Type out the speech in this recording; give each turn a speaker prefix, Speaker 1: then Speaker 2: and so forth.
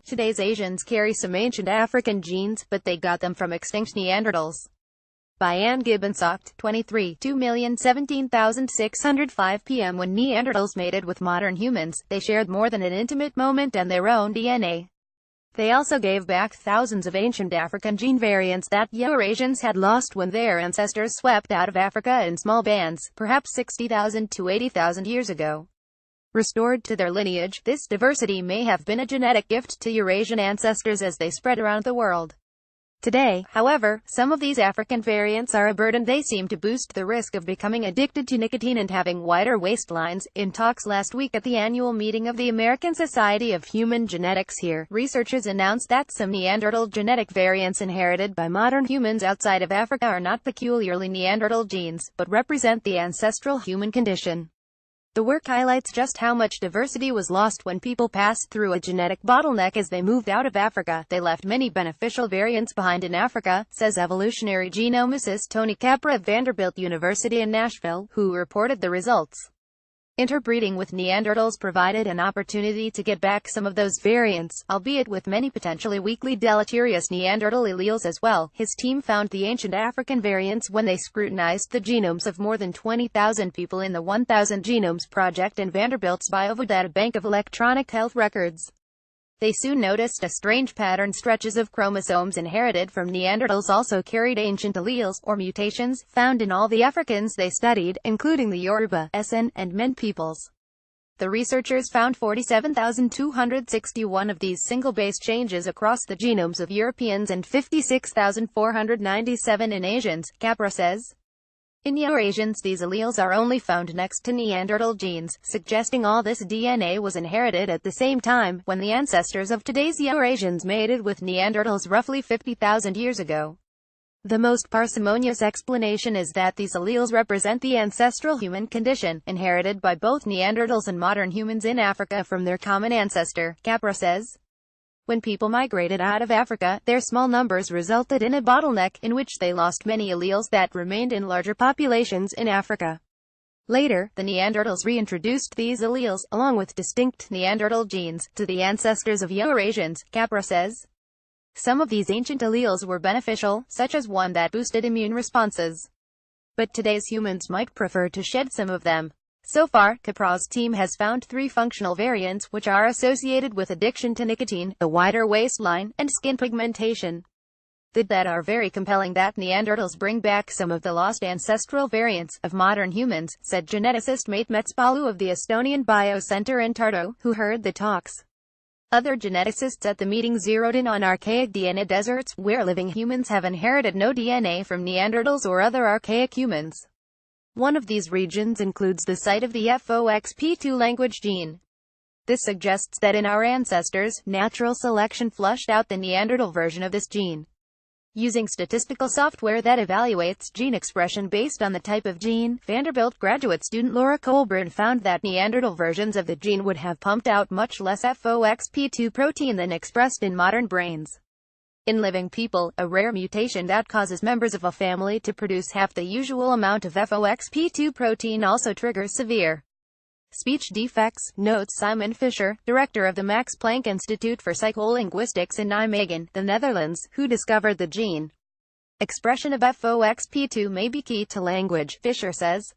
Speaker 1: Today's Asians carry some ancient African genes, but they got them from extinct Neanderthals. By Ann Gibbonsoft, 23, 2,017,605 p.m. When Neanderthals mated with modern humans, they shared more than an intimate moment and their own DNA. They also gave back thousands of ancient African gene variants that Eurasians had lost when their ancestors swept out of Africa in small bands, perhaps 60,000 to 80,000 years ago. Restored to their lineage, this diversity may have been a genetic gift to Eurasian ancestors as they spread around the world. Today, however, some of these African variants are a burden. They seem to boost the risk of becoming addicted to nicotine and having wider waistlines. In talks last week at the annual meeting of the American Society of Human Genetics here, researchers announced that some Neanderthal genetic variants inherited by modern humans outside of Africa are not peculiarly Neanderthal genes, but represent the ancestral human condition. The work highlights just how much diversity was lost when people passed through a genetic bottleneck as they moved out of Africa. They left many beneficial variants behind in Africa, says evolutionary genomicist Tony Capra of Vanderbilt University in Nashville, who reported the results. Interbreeding with Neanderthals provided an opportunity to get back some of those variants, albeit with many potentially weakly deleterious Neanderthal alleles as well. His team found the ancient African variants when they scrutinized the genomes of more than 20,000 people in the 1000 Genomes Project and Vanderbilt's BioVidata Bank of Electronic Health Records. They soon noticed a strange pattern. Stretches of chromosomes inherited from Neanderthals also carried ancient alleles, or mutations, found in all the Africans they studied, including the Yoruba, Esan, and Men peoples. The researchers found 47,261 of these single-base changes across the genomes of Europeans and 56,497 in Asians, Capra says. In Eurasians, these alleles are only found next to Neanderthal genes, suggesting all this DNA was inherited at the same time, when the ancestors of today's Eurasians mated with Neanderthals roughly 50,000 years ago. The most parsimonious explanation is that these alleles represent the ancestral human condition, inherited by both Neanderthals and modern humans in Africa from their common ancestor, Capra says. When people migrated out of Africa, their small numbers resulted in a bottleneck, in which they lost many alleles that remained in larger populations in Africa. Later, the Neanderthals reintroduced these alleles, along with distinct Neanderthal genes, to the ancestors of Eurasians, Capra says. Some of these ancient alleles were beneficial, such as one that boosted immune responses. But today's humans might prefer to shed some of them. So far, Capra's team has found 3 functional variants which are associated with addiction to nicotine, a wider waistline, and skin pigmentation. That are very compelling. That Neanderthals bring back some of the lost ancestral variants of modern humans, said geneticist Mate Metspalu of the Estonian Biocenter in Tartu, who heard the talks. Other geneticists at the meeting zeroed in on archaic DNA deserts, where living humans have inherited no DNA from Neanderthals or other archaic humans. One of these regions includes the site of the FOXP2 language gene. This suggests that in our ancestors, natural selection flushed out the Neanderthal version of this gene. Using statistical software that evaluates gene expression based on the type of gene, Vanderbilt graduate student Laura Colburn found that Neanderthal versions of the gene would have pumped out much less FOXP2 protein than expressed in modern brains. In living people, a rare mutation that causes members of a family to produce half the usual amount of FOXP2 protein also triggers severe speech defects, notes Simon Fisher, director of the Max Planck Institute for Psycholinguistics in Nijmegen, the Netherlands, who discovered the gene. Expression of FOXP2 may be key to language, Fisher says.